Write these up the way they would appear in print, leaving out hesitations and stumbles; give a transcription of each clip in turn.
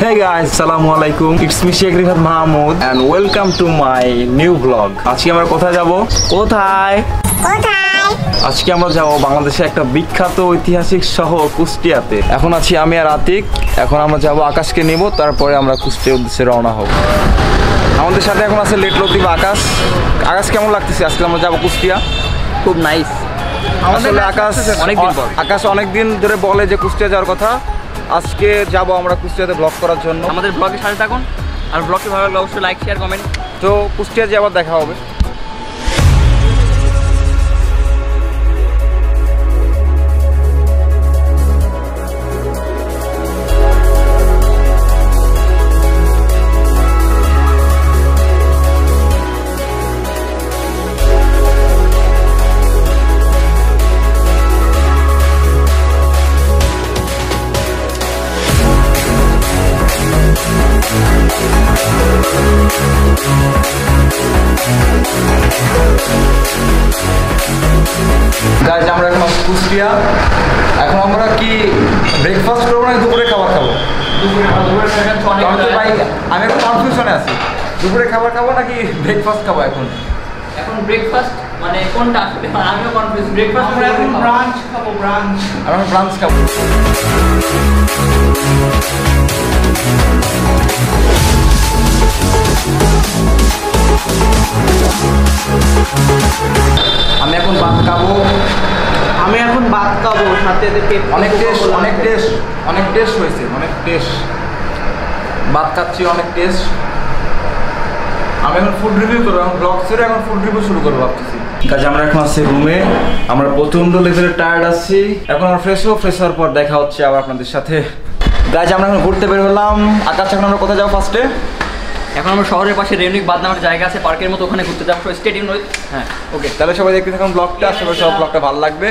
Hey guys, Assalamualaikum. It's me Sheikh Rifat Mahmoud and welcome to my new vlog. আজকে আমরা কোথায় যাব? কোথায়? আজকে আমরা যাব বাংলাদেশের একটা বিখ্যাত ঐতিহাসিক শহর কুষ্টিয়াতে। এখন আছি আমি আর আতিক। এখন আমরা যাব আকাশকে নিব, তারপরে আমরা কুষ্টিয়ার উদ্দেশ্যে রওনা হব। আমাদের সাথে এখন আছে লেট লতিফ আকাশ। আকাশ কেমন লাগতেছে? আজকে আমরা যাব কুষ্টিয়া। খুব নাইস। আসলে আকাশ অনেকদিন ধরে বলে যে কুষ্টিয়া যাওয়ার কথা। আজকে যাব আমরা কুষ্টিয়াতে ব্লগ করার জন্য। আমাদের ব্লগের সাথে থাকুন আর ব্লগটি ভালো লাগলে অবশ্যই লাইক শেয়ার কমেন্ট। তো কুষ্টিয়া যে আবার দেখা হবে। গাইজ আমরা এখন কুষ্টিয়া। এখন আমরা কি ব্রেকফাস্ট করবো না দুপুরে খাবার খাবো? ভাই আমি এখন কনফিউশনে আছি, দুপুরে খাবার খাবো নাকি ব্রেকফাস্ট খাবো? এখন ব্রেকফাস্ট মানে কোনটা আসলে আমিও কনফিউজ। ব্রেকফাস্ট আমরা এখন ব্রাঞ্চ খাবো। আমরা ব্রাঞ্চ খাবো। আমি এখন ভাত খাবো। সাথে অনেক টেস্ট হয়েছে, অনেক টেস্ট। ভাত খাচ্ছি, অনেক টেস্ট। আমি এখন ফুড রিভিউ করবো, এখন ব্লগ ছেড়ে এখন ফুড রিভিউ শুরু করবো ভাবতেছি। কাজে আমরা এখন আছি রুমে। আমরা প্রচন্ড লেভেলে টায়ার্ড আছি। এখন আমরা ফ্রেশ হওয়ার পর দেখা হচ্ছে আবার আপনাদের সাথে। গাইজ আমরা এখন ঘুরতে বের হলাম। আকাশ এখন আমরা কোথায় যাবো ফার্স্টে? এখন আমরা শহরের পাশে রেউনিক বাদ নামের জায়গা আছে, পার্কের মতো, ওখানে ঘুরতে যাবো। স্টেডিয়াম রয়েছে। হ্যাঁ ওকে, তাহলে সবাই দেখতে থাকুন ব্লগটা। আশা করি সব ব্লগটা ভালো লাগবে।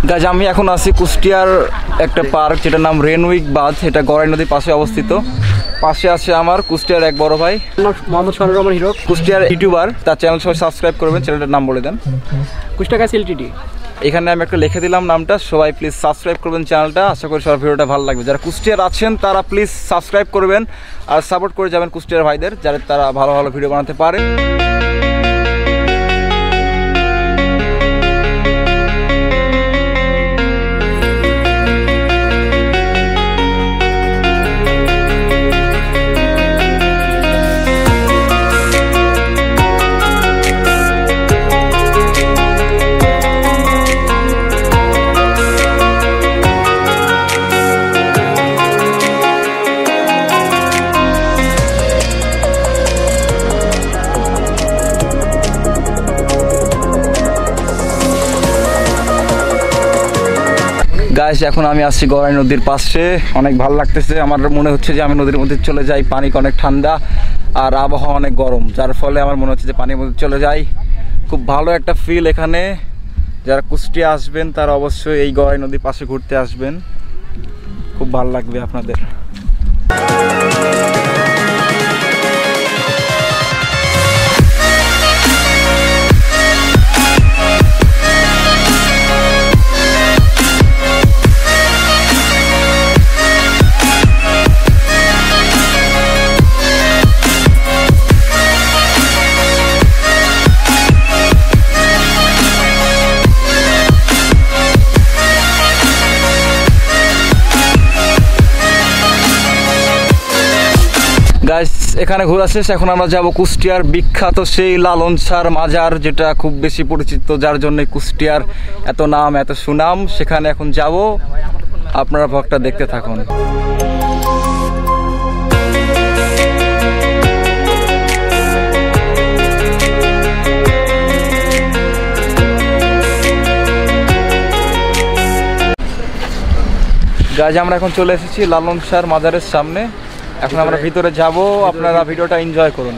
গাইজ আমি এখন আছি কুষ্টিয়ার একটা পার্ক, যেটার নাম রেনউইক বাঁধ। এটা গড়াই নদীর পাশে অবস্থিত। পাশে আছে আমার কুষ্টিয়ার এক বড় ভাই মোহাম্মদ শরীর রহমান হিরো, কুষ্টিয়ার ইউটিউবার। তার চ্যানেল সবাই সাবস্ক্রাইব করবেন। চ্যানেলটার নাম বলে দেন। কুষ্টিয়া গাছ এলটিডি। এখানে আমি একটা লিখে দিলাম নামটা। সবাই প্লিজ সাবস্ক্রাইব করবেন চ্যানেলটা। আশা করি সবার ভিডিওটা ভালো লাগবে। যারা কুষ্টিয়ার আছেন তারা প্লিজ সাবস্ক্রাইব করবেন আর সাপোর্ট করে যাবেন কুষ্টিয়ার ভাইদের, যারা তারা ভালো ভালো ভিডিও বানাতে পারে। গাইস এখন আমি আসছি গড়াই নদীর পাশে। অনেক ভালো লাগতেছে। আমার মনে হচ্ছে যে আমি নদীর মধ্যে চলে যাই। পানি অনেক ঠান্ডা আর আবহাওয়া অনেক গরম, যার ফলে আমার মনে হচ্ছে যে পানির মধ্যে চলে যাই। খুব ভালো একটা ফিল এখানে। যারা কুষ্টিয়া আসবেন তারা অবশ্যই এই গড়াই নদীর পাশে ঘুরতে আসবেন। খুব ভালো লাগবে আপনাদের। এখানে ঘোরা শেষ। এখন আমরা যাব কুষ্টিয়ার বিখ্যাত সেই লালন শাহর মাজার, যেটা খুব বেশি পরিচিত, যার জন্য কুষ্টিয়ার এত নাম এত সুনাম। সেখানে এখন যাব, আপনারা ভক্তটা দেখতে থাকুন। গাইজ আমরা এখন চলে এসেছি লালন শাহর মাজারের সামনে। এখন আমরা ভিতরে যাব, আপনারা ভিডিওটা এনজয় করুন।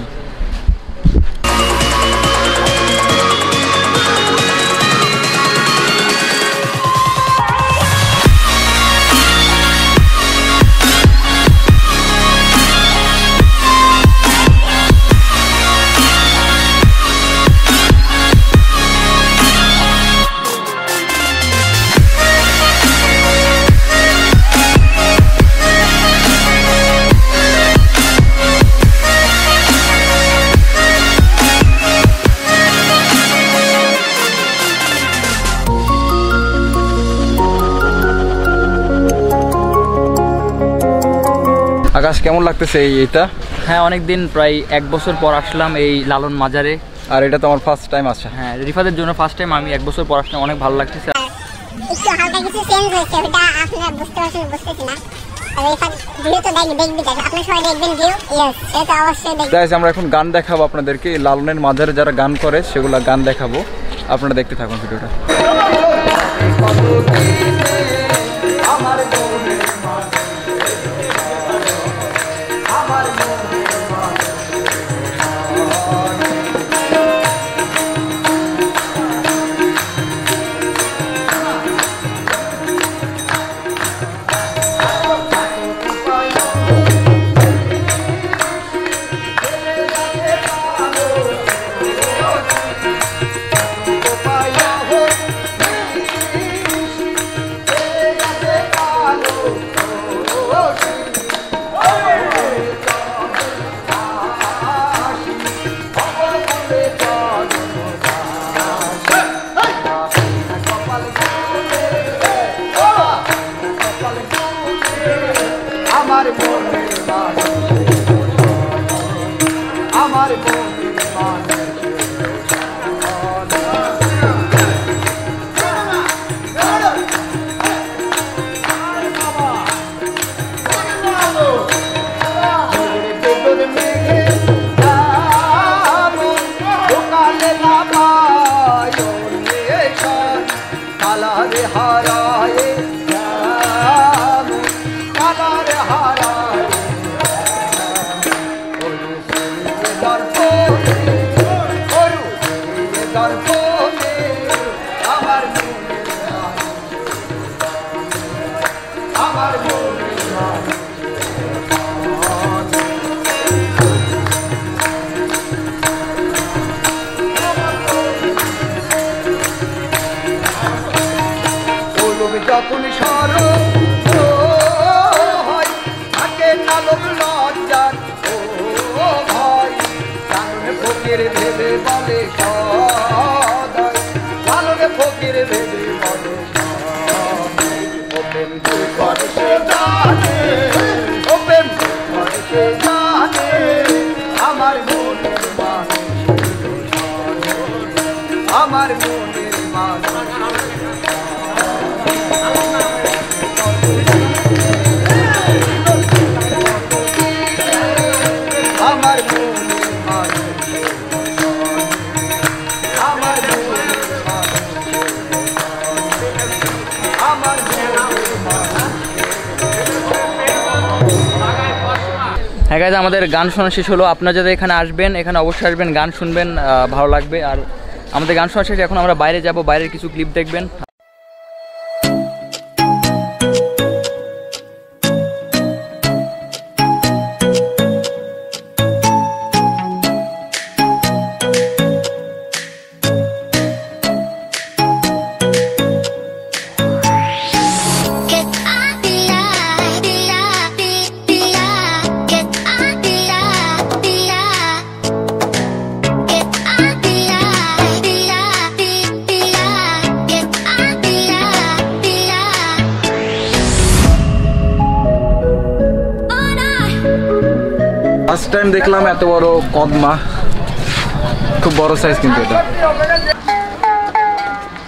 আকাশ, কেমন লাগতেছে এইটা? হ্যাঁ, অনেকদিন প্রায় 1 বছর পর আসলাম এই লালন মাজারে। আর এটা তো আমার ফার্স্ট টাইম আসা। হ্যাঁ, রিফাতের জন্য ফার্স্ট টাইম, আমি 1 বছর পর আসলাম, অনেক ভালো লাগতেছে। একটু হালকা কিছু চেঞ্জ হয়েছে, ওটা আপনারা বুঝতে পারছেন বুঝতেছি না। আর রিফাত ভিডিও তো দেখবি, আপনারা সবাই দেখবেন ভিডিও। ইয়েস, এটা অবশ্যই দেখবেন। গাইস আমরা এখন গান দেখাবো আপনাদেরকে, লালনের মাজারে যারা গান করে সেগুলা গান দেখাবো, আপনারা দেখতে থাকুন ভিডিওটা। যখন স্মরণ হয় থাকে না লোক লজ্জার ও ভয়, লালনে ফকির ভেবে বলে সদয়, লালনে ফকির ভেবে বলে ওপেন করে সে জানে, ওপেন করে সে জানে আমার মনের মানুষ, আমার মনের মানুষ। হ্যাঁ গাইজ, আমাদের গান শোনা শেষ হলো। আপনারা যারা এখানে আসবেন, এখানে অবশ্যই আসবেন, গান শুনবেন, ভালো লাগবে। আর আমাদের গান শোনা শেষ, এখন আমরা বাইরে যাব, বাইরের কিছু ক্লিপ দেখবেন। Get টাইম দেখলাম এত বড় কদমা, খুব বড় সাইজ কিন্তু এটা।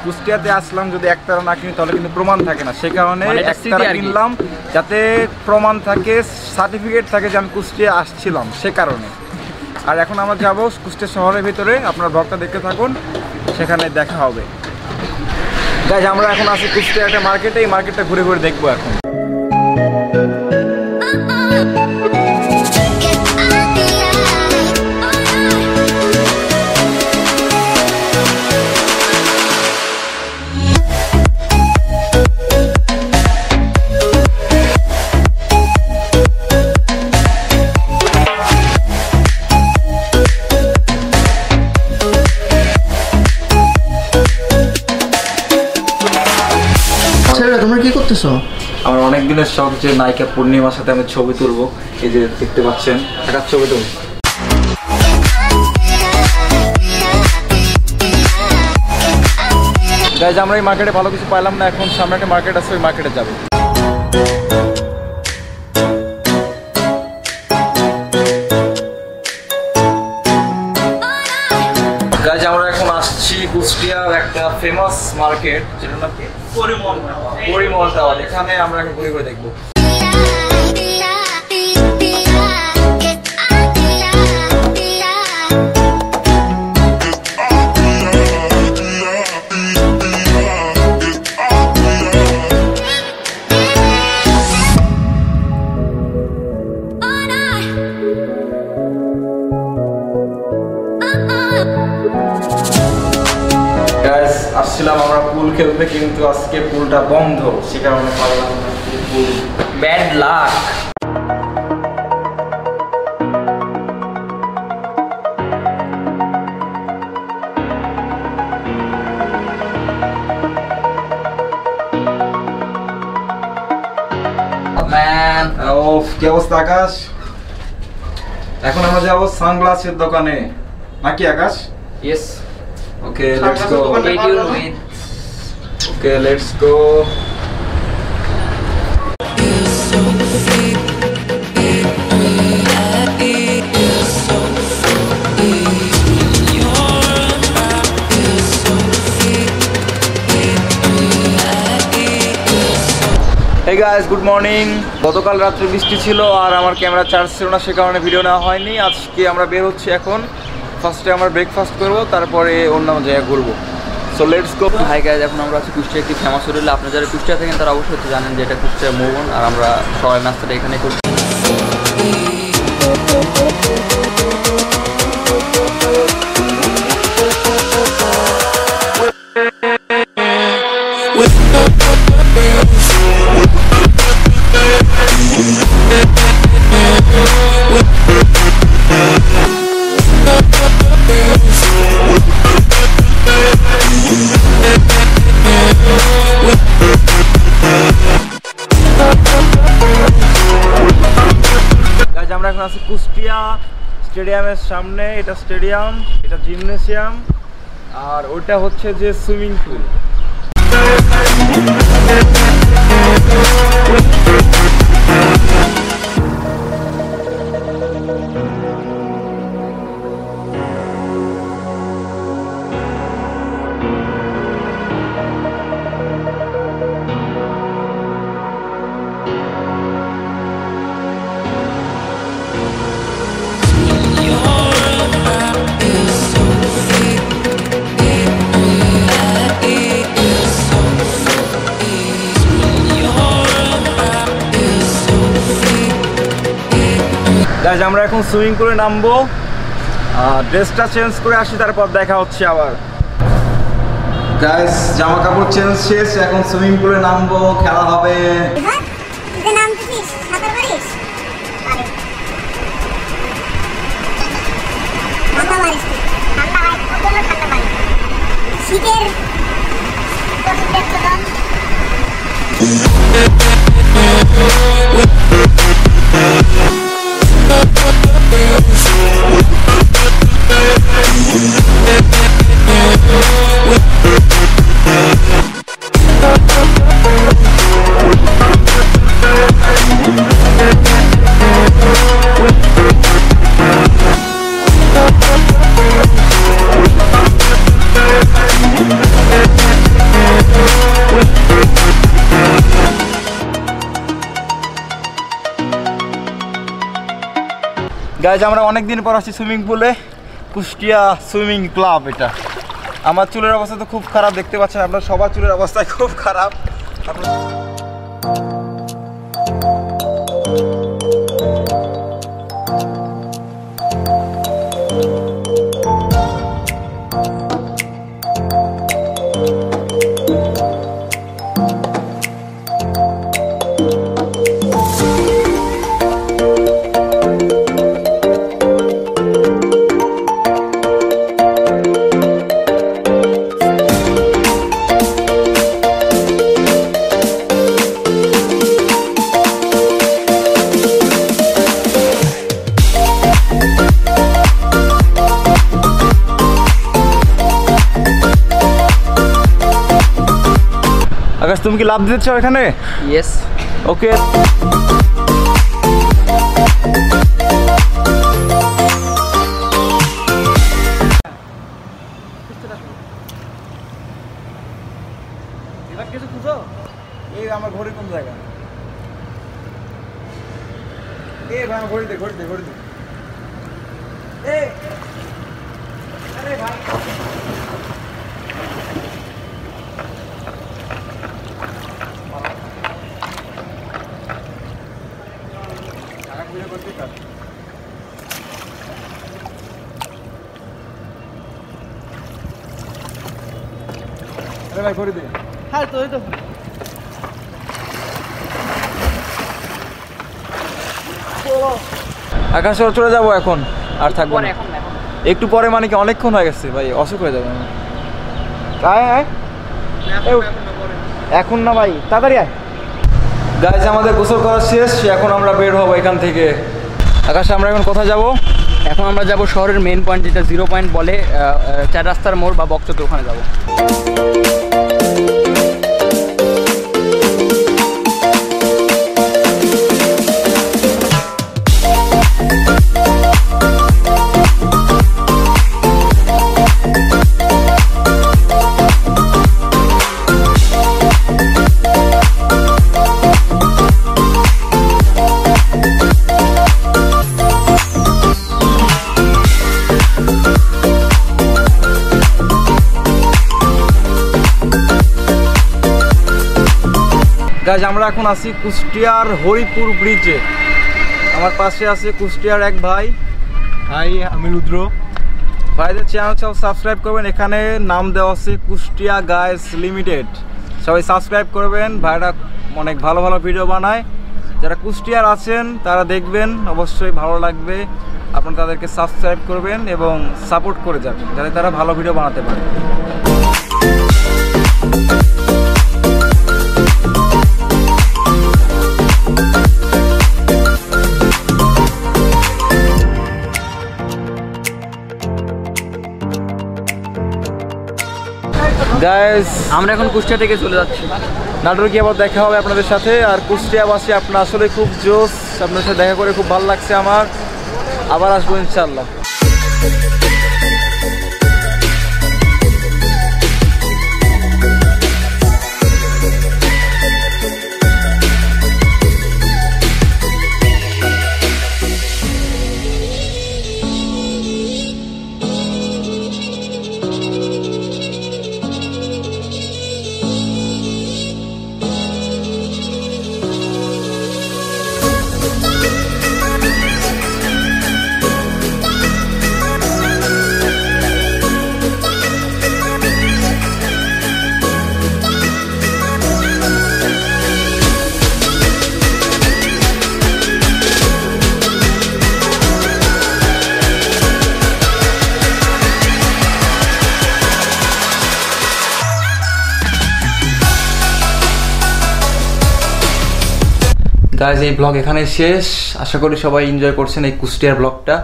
কুষ্টিয়াতে আসলাম, যদি একতারা না কিনি তাহলে কিন্তু প্রমাণ থাকে না, সে কারণে একতারা কিনলাম যাতে প্রমাণ থাকে, সার্টিফিকেট থাকে যে আমি কুষ্টিয়া আসছিলাম, সে কারণে। আর এখন আমরা যাবো কুষ্টিয়া শহরের ভিতরে, আপনার ব্লগটা দেখতে থাকুন, সেখানে দেখা হবে। গাইস আমরা এখন আছি কুষ্টিয়া একটা মার্কেটে, এই মার্কেটটা ঘুরে ঘুরে দেখবো এখন। তোমরা কি করতেছো? আমার অনেক দিনের শখ যে নায়িকা পূর্ণিমার সাথে আমি ছবি তুলবো, এই যে দেখতে পাচ্ছেন একটা ছবি তুলব। গাইজ আমরা এই মার্কেটে ভালো কিছু পাইলাম না, এখন সামনে একটা মার্কেট আছে, ওই মার্কেটে যাবো। গাইজ আমরা এখন আসছি কুষ্টিয়ার একটা ফেমাস মার্কেট, যেটা নাকি পরিমল টাওয়ার। এখানে আমরা এখন ঘুরে ঘুরে দেখবো। আসছিলাম আমরা পুল খেলতে, কিন্তু আজকে পুলটা বন্ধ, সে কারণে পারলাম না পুল। Bad luck. ম্যান কি অবস্থা আকাশ? এখন আমরা যাবো সানগ্লাসের দোকানে, নাকি আকাশ? Yes. Okay, let's go. Okay, let's go. Hey guys, good morning. গতকাল রাত্রে বৃষ্টি ছিল আর আমার ক্যামেরা চার্জ ছিল না, সে কারণে ভিডিও নেওয়া হয়নি। আজকে আমরা বের হচ্ছি এখন। ফার্স্টে আমরা ব্রেকফাস্ট করবো, তারপরে অন্য জায়গায় ঘুরবো। So let's go. Hi guys, এখন আমরা আছি কুষ্টিয়া একটি ফেমাস হোটেলে। আপনারা যারা কুষ্টিয়া থাকেন তারা অবশ্যই জানেন যে এটা কুষ্টিয়া মোহন, আর আমরা সকালের নাস্তাটা এখানে করছি। আমরা এখন আছি কুষ্টিয়া স্টেডিয়ামের সামনে। এটা স্টেডিয়াম, এটা জিমনেসিয়াম, আর ওটা হচ্ছে যে সুইমিং পুল। আমরা এখন সুইমিং পুলে নামবো, ড্রেসটা চেঞ্জ করে আসি, তারপর দেখা হচ্ছে আবার। গাইস জামা কাপড় চেঞ্জ শেষ, এখন সুইমিং পুলে নামবো, খেলা হবে। গাইজ আমরা অনেকদিন পর আসছি সুইমিং পুলে, কুষ্টিয়া সুইমিং ক্লাব। এটা আমার চুলের অবস্থা তো খুব খারাপ, দেখতে পাচ্ছেন আপনার, সবার চুলের অবস্থা খুব খারাপ। আকাশ, তুমি কি লাভ দিতে চাও এখানে? ইয়েস। ওকে। কিছু খুঁজো? এই আমার ঘড়ি কোন জায়গা? এই ভাই আমার ঘড়ি দে, ঘড়ি দে, ঘড়ি দে। এই আরে ভাই, ভাই করে দে। হ্যাঁ তো এই তো আকাশ, চলে যাবো এখন, আর থাকবো না। একটু পরে মানে কি অনেকক্ষণ হয়ে গেছে ভাই, অসুখ হয়ে যাবে। এখন না ভাই, তাড়াতাড়ি আয়। গাইজ আমাদের গোসল করা শেষ, এখন আমরা বের হবো এখান থেকে। আকাশ, আমরা এখন কোথায় যাব? এখন আমরা যাব শহরের মেইন পয়েন্ট, যেটা 0 পয়েন্ট বলে, 4 রাস্তার মোড় বা বকচত্বর, ওখানে যাব। গাইজ আমরা এখন আছি কুষ্টিয়ার হরিপুর ব্রিজে। আমার পাশে আছে কুষ্টিয়ার এক ভাই। হাই, আমি রুদ্র। ভাইদের চ্যানেল সব সাবস্ক্রাইব করবেন, এখানে নাম দেওয়া আছে কুষ্টিয়া গাইজ লিমিটেড। সবাই সাবস্ক্রাইব করবেন, ভাইরা অনেক ভালো ভালো ভিডিও বানায়। যারা কুষ্টিয়ার আছেন তারা দেখবেন, অবশ্যই ভালো লাগবে। আপনারা তাদেরকে সাবস্ক্রাইব করবেন এবং সাপোর্ট করে যাবেন, যাতে তারা ভালো ভিডিও বানাতে পারে। গাইস আমরা এখন কুষ্টিয়া থেকে চলে যাচ্ছি। নাটোর গিয়ে আবার দেখা হবে আপনাদের সাথে। আর কুষ্টিয়াবাসী আপনার আসলে খুব জোশ, আপনার সাথে দেখা করে খুব ভালো লাগছে আমার। আবার আসবো ইনশাল্লাহ। গাইজ এই ব্লগ এখানে শেষ। আশা করি সবাই এনজয় করছেন এই কুষ্টিয়ার ব্লগটা।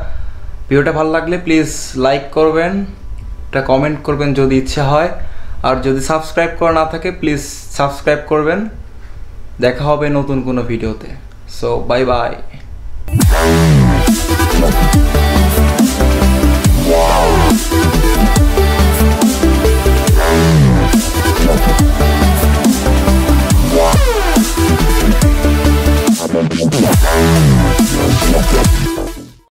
ভিডিওটা ভালো লাগলে প্লিজ লাইক করবেন, একটা কমেন্ট করবেন যদি ইচ্ছা হয়। আর যদি সাবস্ক্রাইব করা না থাকে প্লিজ সাবস্ক্রাইব করবেন। দেখা হবে নতুন কোনো ভিডিওতে। So bye bye.